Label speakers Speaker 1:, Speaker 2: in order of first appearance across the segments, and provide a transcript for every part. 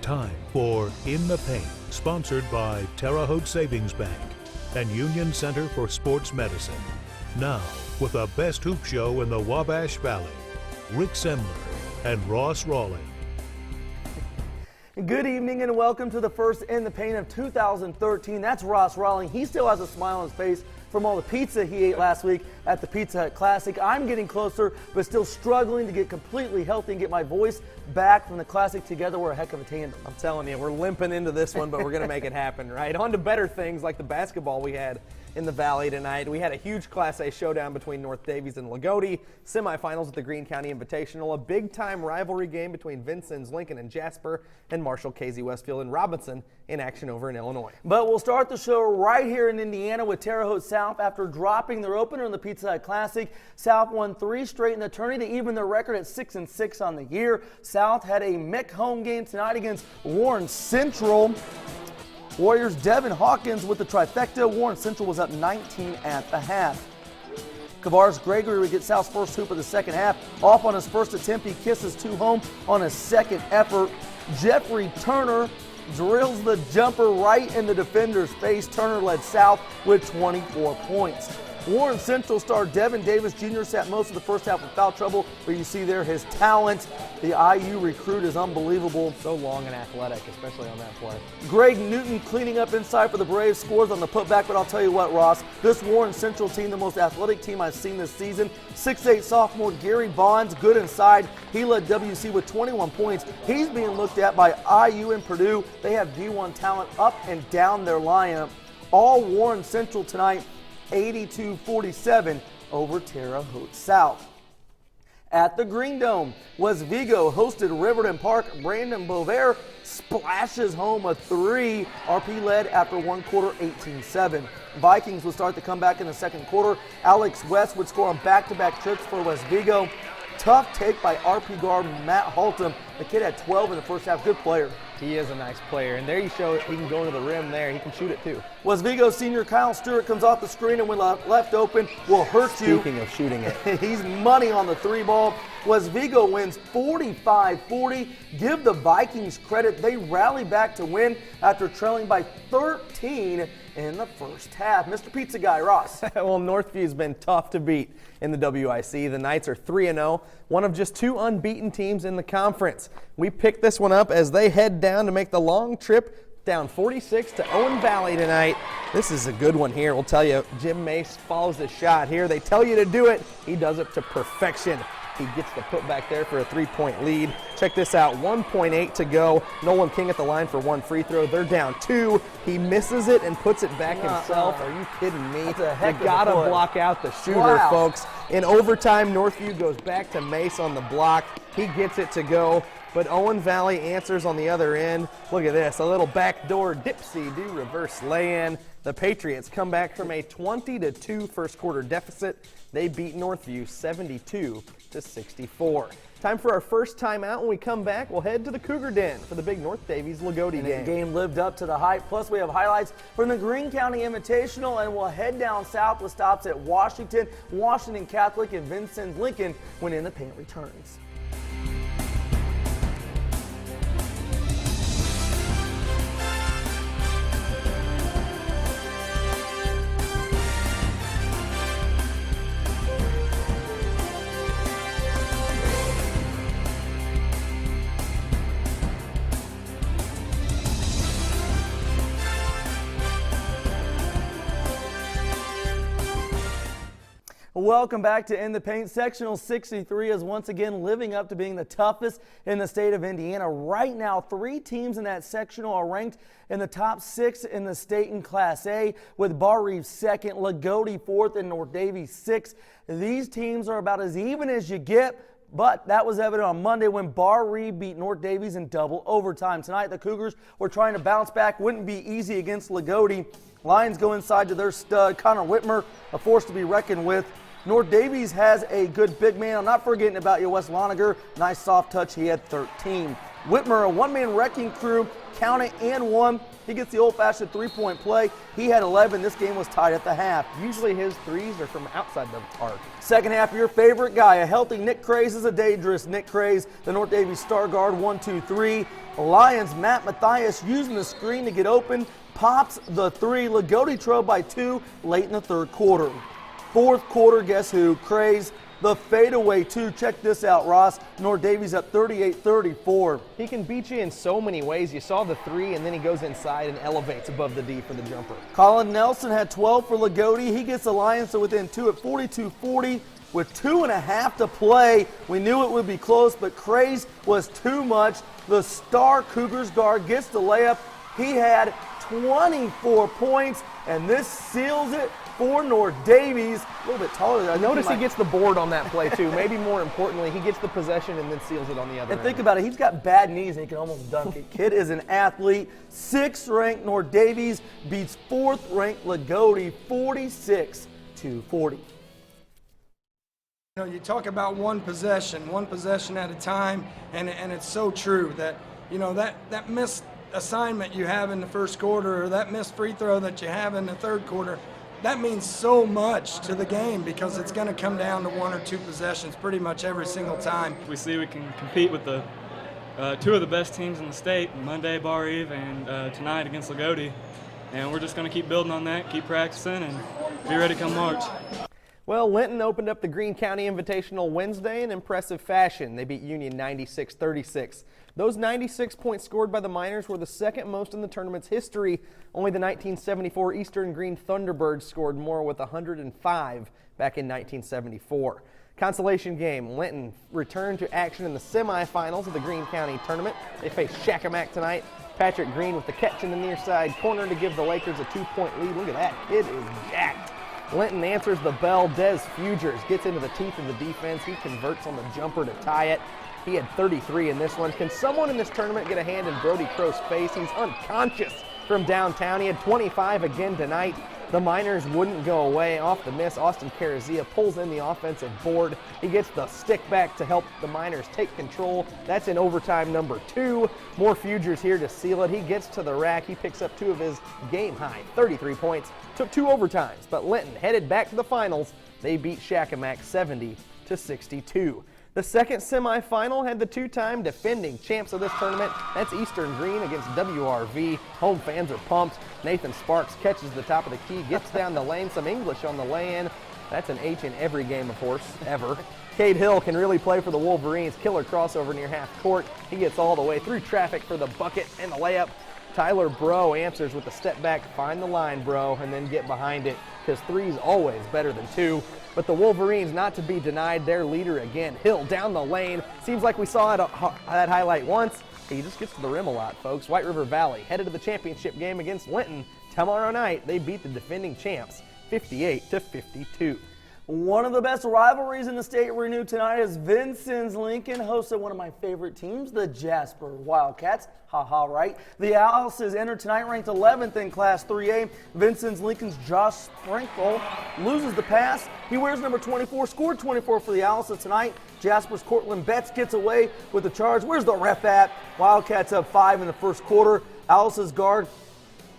Speaker 1: time for In the Paint, sponsored by Terre Haute Savings Bank and Union Center for Sports Medicine. Now, with the best hoop show in the Wabash Valley, Rick Semler and Ross Rawling.
Speaker 2: Good evening and welcome to the first In the Paint of 2013. That's Ross Rawling. He still has a smile on his face from all the pizza he ate last week at the Pizza Hut Classic. I'm getting closer, but still struggling to get completely healthy and get my voice back from the Classic. Together, we're a heck of a tandem.
Speaker 3: I'm telling you, we're limping into this one, but we're going to make it happen, right? On to better things like the basketball we had in the Valley tonight. We had a huge Class A showdown between North Davies and Lagodi, semifinals at the Greene County Invitational, a big-time rivalry game between Vincennes, Lincoln, and Jasper, and Marshall, Casey, Westfield, and Robinson in action over in Illinois.
Speaker 2: But we'll start the show right here in Indiana with Terre Haute South. After dropping their opener in the Pizza Hut Classic, South won 3 straight in the tourney to even their record at 6-6 on the year. South had a MIC home game tonight against Warren Central. Warriors' Devin Hawkins with the trifecta. Warren Central was up 19 at the half. Kavaris Gregory would get South's first hoop of the second half. Off on his first attempt, he kisses 2 home on his second effort. Jeffrey Turner drills the jumper right in the defender's face. Turner led South with 24 points. Warren Central star Devin Davis Jr. sat most of the first half with foul trouble, but you see there his talent. The IU recruit is unbelievable.
Speaker 3: So long and athletic, especially on that play.
Speaker 2: Greg Newton cleaning up inside for the Braves, scores on the putback, but I'll tell you what, Ross, this Warren Central team, the most athletic team I've seen this season. 6'8" sophomore Gary Bonds, good inside. He led WC with 21 points. He's being looked at by IU and Purdue. They have D1 talent up and down their lineup. All Warren Central tonight, 82-47 over Terre Haute South. At the Green Dome, West Vigo hosted Riverton Park. Brandon Bovair splashes home a 3. RP led after one quarter, 18-7. Vikings would start the comeback in the second quarter. Alex West would score on back-to-back trips for West Vigo. Tough take by RP guard Matt Haltom. The kid had 12 in the first half. Good player.
Speaker 3: He is a nice player, and there you show it. He can go to the rim there. He can shoot it too.
Speaker 2: West Vigo senior Kyle Stewart comes off the screen and when left open will hurt you.
Speaker 3: Speaking of shooting it.
Speaker 2: He's money on the 3 ball. West Vigo wins 45-40. Give the Vikings credit. They rally back to win after trailing by 13 in the first half. Mr. Pizza Guy, Ross.
Speaker 3: Well, Northview's been tough to beat in the WIC. The Knights are 3-0, one of just 2 unbeaten teams in the conference. We picked this one up as they head down to make the long trip down 46 to Owen Valley tonight. This is a good one here. We'll tell you, Jim Mace follows the shot here. They tell you to do it. He does it to perfection. He gets the putback there for a 3-point lead. Check this out, 1.8 to go. Nolan King at the line for 1 free throw. They're down 2. He misses it and puts it back himself. Are you kidding me? You gotta block out the shooter, folks. In overtime, Northview goes back to Mace on the block. He gets it to go, but Owen Valley answers on the other end. Look at this, a little backdoor dipsy-do reverse lay-in. The Patriots come back from a 20-2 first quarter deficit. They beat Northview 72-64. Time for our first timeout. When we come back, we'll head to the Cougar Den for the big North Davies Lagodi game.
Speaker 2: The game lived up to the hype. Plus, we have highlights from the Greene County Invitational, and we'll head down south with stops at Washington, Washington Catholic, and Vincennes Lincoln when In the Paint returns. Welcome back to In the Paint. Sectional 63 is once again living up to being the toughest in the state of Indiana. Right now, 3 teams in that sectional are ranked in the top 6 in the state in Class A, with Bar Reeve 2nd, Lagodi 4th, and North Davies 6th. These teams are about as even as you get, but that was evident on Monday when Bar Reeve beat North Davies in double overtime. Tonight, the Cougars were trying to bounce back. Wouldn't be easy against Lagodi. Lions go inside to their stud, Connor Whitmer, a force to be reckoned with. North Davies has a good big man. I'm not forgetting about your Wes Loniger. Nice soft touch. He had 13. Whitmer, a one-man wrecking crew, count it, and one. He gets the old-fashioned three-point play. He had 11. This game was tied at the half.
Speaker 3: Usually his threes are from outside the arc.
Speaker 2: Second half, your favorite guy, a healthy Nick Craze is a dangerous Nick Craze, the North Davie star guard, 1-2-3. Lions, Matt Mathias using the screen to get open, pops the three. Lagodi trailed by 2 late in the third quarter. Fourth quarter, guess who? Craze, the fadeaway 2. Check this out, Ross. North Davie's up 38-34.
Speaker 3: He can beat you in so many ways. You saw the 3, and then he goes inside and elevates above the D for the jumper.
Speaker 2: Colin Nelson had 12 for Lagodi. He gets the Lions to within 2 at 42-40 with 2.5 to play. We knew it would be close, but Craze was too much. The star Cougars guard gets the layup. He had 24 points, and this seals it for North Davies. A little bit taller than I
Speaker 3: Notice he gets the board on that play, too. Maybe more importantly, he gets the possession and then seals it on the other
Speaker 2: And
Speaker 3: end.
Speaker 2: think about it, he's got bad knees and he can almost dunk it. Kid is an athlete. 6th-ranked North Davies beats 4th-ranked Lagodi 46-40.
Speaker 4: You know, you talk about one possession at a time, and it's so true that, you know, that missed assignment you have in the first quarter or that missed free throw that you have in the third quarter, that means so much to the game because it's going to come down to 1 or 2 possessions pretty much every single time.
Speaker 5: We see we can compete with the 2 of the best teams in the state, Monday, Bar Eve, and tonight against Lagodi. And we're just going to keep building on that, keep practicing, and be ready come March.
Speaker 3: Well, Linton opened up the Greene County Invitational Wednesday in impressive fashion. They beat Union 96-36. Those 96 points scored by the Miners were the second most in the tournament's history. Only the 1974 Eastern Green Thunderbirds scored more with 105 back in 1974. Consolation game, Linton returned to action in the semifinals of the Greene County tournament. They face Shakamak tonight. Patrick Green with the catch in the near side corner to give the Lakers a 2-point lead. Look at that, kid is jacked. Linton answers the bell. Des Fugers gets into the teeth of the defense. He converts on the jumper to tie it. He had 33 in this one. Can someone in this tournament get a hand in Brody Crow's face? He's unconscious from downtown. He had 25 again tonight. The Miners wouldn't go away. Off the miss, Austin Carazia pulls in the offensive board. He gets the stick back to help the Miners take control. That's in overtime number 2. More Fugers here to seal it. He gets to the rack. He picks up 2 of his game-high 33 points. Took 2 overtimes, but Linton headed back to the finals. They beat Shakamak 70-62. The second semifinal had the 2-time defending champs of this tournament. That's Eastern Green against WRV. Home fans are pumped. Nathan Sparks catches the top of the key, gets down the lane, some English on the lay-in. That's an H in every game, of course, ever. Cade Hill can really play for the Wolverines. Killer crossover near half court. He gets all the way through traffic for the bucket and the layup. Tyler Bro answers with a step back, find the line, Bro, and then get behind it, because 3's always better than 2. But the Wolverines not to be denied, their leader again. Hill down the lane. Seems like we saw that highlight once. He just gets to the rim a lot, folks. White River Valley headed to the championship game against Linton. Tomorrow night, they beat the defending champs 58-52.
Speaker 2: One of the best rivalries in the state renewed tonight is Vincennes Lincoln hosted one of my favorite teams, the Jasper Wildcats. Ha ha, right? The Owls entered tonight ranked 11th in Class 3A. Vincennes Lincoln's Josh Sprinkle loses the pass. He wears number 24, scored 24 for the Owls tonight. Jasper's Cortland Betts gets away with the charge. Where's the ref at? Wildcats up 5 in the first quarter. Owls' guard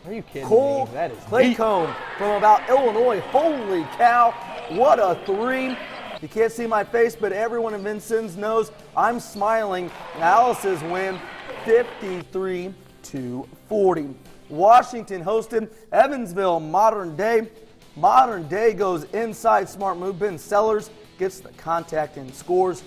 Speaker 3: Are you kidding
Speaker 2: Cole
Speaker 3: me? That is
Speaker 2: Claycomb from about Illinois. Holy cow, what a 3. You can't see my face, but everyone in Vincennes knows I'm smiling. And Alice's win 53-40. Washington hosted Evansville Modern Day. Modern Day goes inside, smart move. Ben Sellers gets the contact and scores.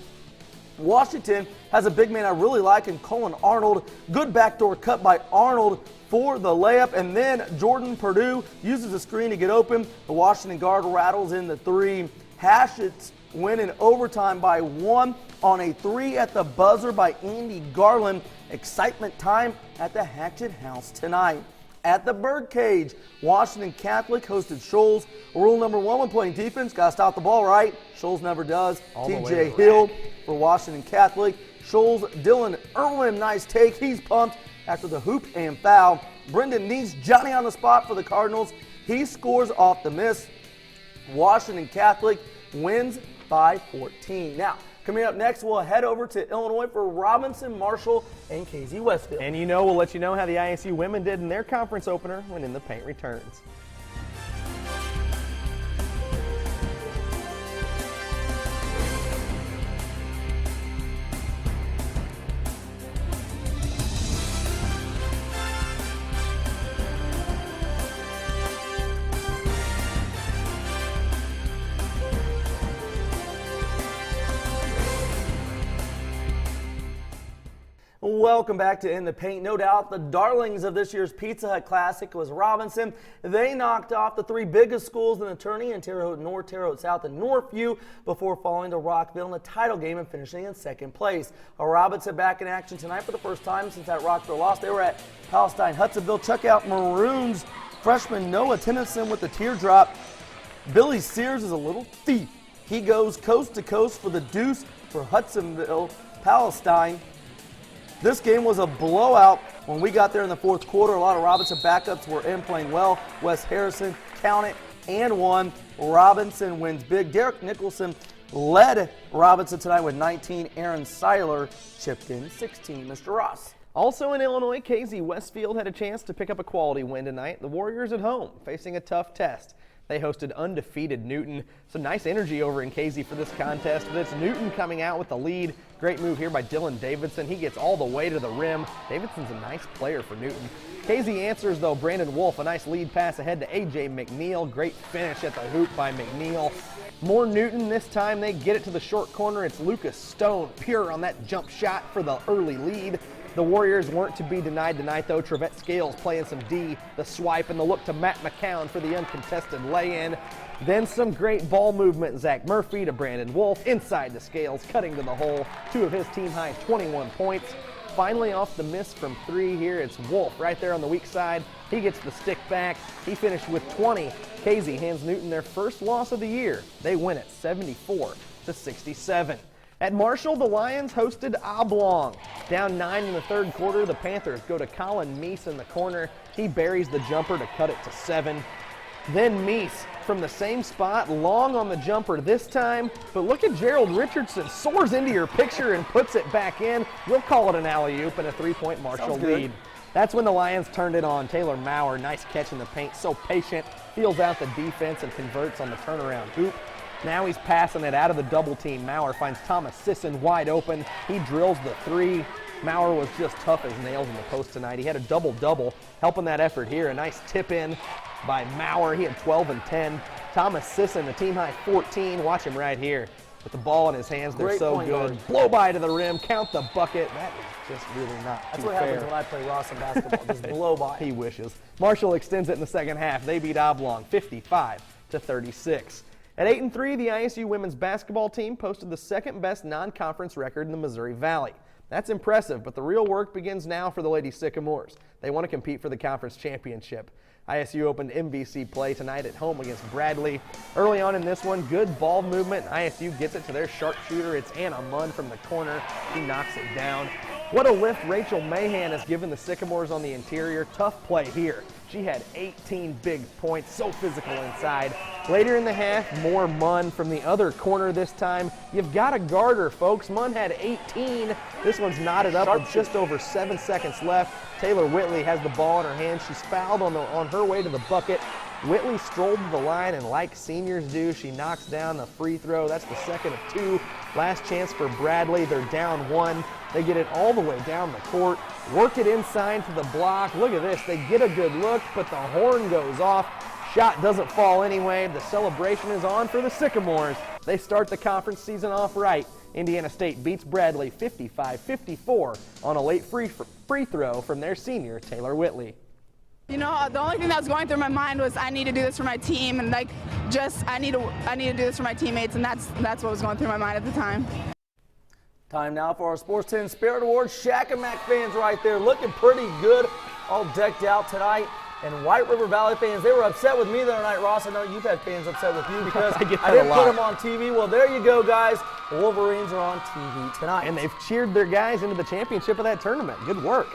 Speaker 2: Washington has a big man I really like in Colin Arnold. Good backdoor cut by Arnold for the layup, and then Jordan Purdue uses the screen to get open. The Washington guard rattles in the 3. Hatchett's win in overtime by 1 on a 3 at the buzzer by Andy Garland. Excitement time at the Hatchet House tonight. At the Birdcage, Washington Catholic hosted Shoals. Rule number 1 when playing defense, got to stop the ball right. Shoals never does. TJ Hill for Washington Catholic. Shoals, Dylan Irwin, nice take. He's pumped after the hoop and foul. Brendan needs Johnny on the spot for the Cardinals. He scores off the miss. Washington Catholic wins by 14. Now, Coming up next, we'll head over to Illinois for Robinson, Marshall, and KZ Westfield.
Speaker 3: And we'll let you know how the ISU women did in their conference opener when In the Paint returns.
Speaker 2: Welcome back to In the Paint. No doubt the darlings of this year's Pizza Hut Classic was Robinson. They knocked off the three biggest schools in the tourney in Terre Haute North, Terre Haute South, and Northview before falling to Rockville in a title game and finishing in second place. Robinson back in action tonight for the first time since that Rockville loss. They were at Palestine Hudsonville. Check out Maroons freshman Noah Tennyson with the teardrop. Billy Sears is a little thief. He goes coast to coast for the deuce for Hudsonville Palestine. This game was a blowout when we got there in the fourth quarter. A lot of Robinson backups were in playing well. Wes Harrison counted and won. Robinson wins big. Derek Nicholson led Robinson tonight with 19. Aaron Seiler chipped in 16. Mr. Ross.
Speaker 3: Also in Illinois, KZ Westfield had a chance to pick up a quality win tonight. The Warriors at home facing a tough test. They hosted undefeated Newton. Some nice energy over in KZ for this contest, but it's Newton coming out with the lead. Great move here by Dylan Davidson. He gets all the way to the rim. Davidson's a nice player for Newton. KZ answers, though. Brandon Wolf, a nice lead pass ahead to A.J. McNeil. Great finish at the hoop by McNeil. More Newton this time. They get it to the short corner. It's Lucas Stone, pure on that jump shot for the early lead. The Warriors weren't to be denied tonight, though. Trevette Scales playing some D, the swipe, and the look to Matt McCown for the uncontested lay-in. Then some great ball movement. Zach Murphy to Brandon Wolf, inside to Scales, cutting to the hole. Two of his team-high 21 points. Finally off the miss from three here, it's Wolf right there on the weak side. He gets the stick back. He finished with 20. KZ hands Newton their first loss of the year. They win it 74-67. At Marshall, the Lions hosted Oblong. Down 9 in the third quarter, the Panthers go to Colin Meese in the corner. He buries the jumper to cut it to 7. Then Meese from the same spot, long on the jumper this time. But look at Gerald Richardson, soars into your picture and puts it back in. We'll call it an alley-oop and a 3-point Marshall lead. That's when the Lions turned it on. Taylor Maurer, nice catch in the paint, so patient, feels out the defense and converts on the turnaround hoop. Now he's passing it out of the double team. Maurer finds Thomas Sisson wide open. He drills the 3. Maurer was just tough as nails in the post tonight. He had a double-double helping that effort here. A nice tip in by Maurer. He had 12 and 10. Thomas Sisson, the team high 14. Watch him right here with the ball in his hands. They're
Speaker 2: Great
Speaker 3: so
Speaker 2: point
Speaker 3: good.
Speaker 2: guard.
Speaker 3: Blow by to the rim, count the bucket. That is just really not
Speaker 2: That's
Speaker 3: too
Speaker 2: what
Speaker 3: fair.
Speaker 2: happens when I play Ross in basketball. Just blow by.
Speaker 3: He wishes. Marshall extends it in the second half. They beat Oblong 55-36. At 8-3, the ISU women's basketball team posted the second-best non-conference record in the Missouri Valley. That's impressive, but the real work begins now for the Lady Sycamores. They want to compete for the conference championship. ISU opened MVC play tonight at home against Bradley. Early on in this one, good ball movement. ISU gets it to their sharpshooter. It's Anna Munn from the corner. She knocks it down. What a lift Rachel Mahan has given the Sycamores on the interior. Tough play here. She had 18 big points, so physical inside. Later in the half, more Munn from the other corner this time. You've got to guard her, folks. Munn had 18. This one's knotted up with just over 7 seconds left. Taylor Whitley has the ball in her hand. She's fouled on her way to the bucket. Whitley strolled to the line, and like seniors do, she knocks down the free throw. That's the second of 2. Last chance for Bradley. They're down 1. They get it all the way down the court, work it inside to the block. Look at this. They get a good look, but the horn goes off. Shot doesn't fall anyway. The celebration is on for the Sycamores. They start the conference season off right. Indiana State beats Bradley 55-54 on a late free throw from their senior, Taylor Whitley.
Speaker 6: You know, the only thing that was going through my mind was I need to do this for my team, and like just I need to do this for my teammates, and that's what was going through my mind at the time.
Speaker 2: Time now for our Sports 10 Spirit Awards. Shaq and Mac fans right there looking pretty good, all decked out tonight. And White River Valley fans, they were upset with me the other night, Ross. I know you've had fans upset with you because I didn't put them on TV. Well, there you go, guys. The Wolverines are on TV tonight.
Speaker 3: And they've cheered their guys into the championship of that tournament. Good work.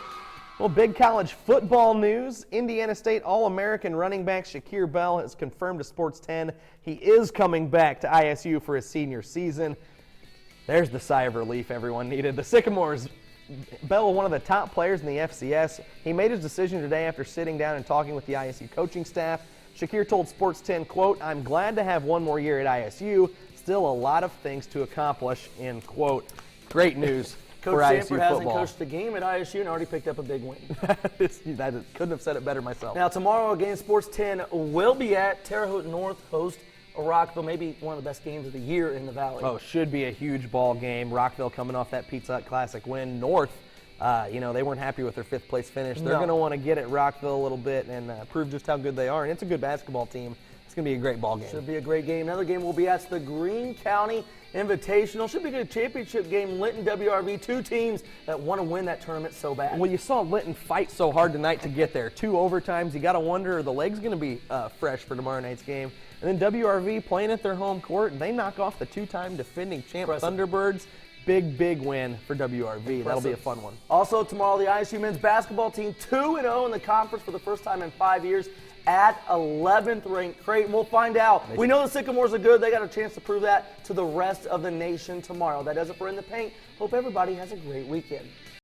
Speaker 3: Well, big college football news. Indiana State All-American running back Shakir Bell has confirmed to Sports 10 he is coming back to ISU for his senior season. There's the sigh of relief everyone needed. The Sycamores, Bell, one of the top players in the FCS. He made his decision today after sitting down and talking with the ISU coaching staff. Shakir told Sports 10, quote, "I'm glad to have one more year at ISU. Still a lot of things to accomplish," end quote. Great news for
Speaker 2: Coach
Speaker 3: ISU
Speaker 2: Sanford hasn't
Speaker 3: football.
Speaker 2: coached the game at ISU and already picked up a big win.
Speaker 3: Couldn't have said it better myself.
Speaker 2: Now, tomorrow, again, Sports 10 will be at Terre Haute North, host Rockville, maybe one of the best games of the year in the Valley.
Speaker 3: Oh, should be a huge ball game. Rockville coming off that Pizza Hut Classic win. North, they weren't happy with their 5th place finish. They're going to want to get at Rockville a little bit and prove just how good they are. And it's a good basketball team. It's going to be a great ball game.
Speaker 2: Should be a great game. Another game will be at the Greene County Invitational. Should be a good championship game. Linton, WRV, 2 teams that want to win that tournament so bad.
Speaker 3: Well, you saw Linton fight so hard tonight to get there. 2 overtimes. You got to wonder, are the legs going to be fresh for tomorrow night's game? And then WRV playing at their home court. They knock off the 2-time defending champ Thunderbirds. Big win for WRV. That'll be a fun one.
Speaker 2: Also tomorrow, the ISU men's basketball team 2-0 in the conference for the first time in 5 years at 11th ranked Creighton. We'll find out. We know the Sycamores are good. They got a chance to prove that to the rest of the nation tomorrow. That does it for In the Paint. Hope everybody has a great weekend.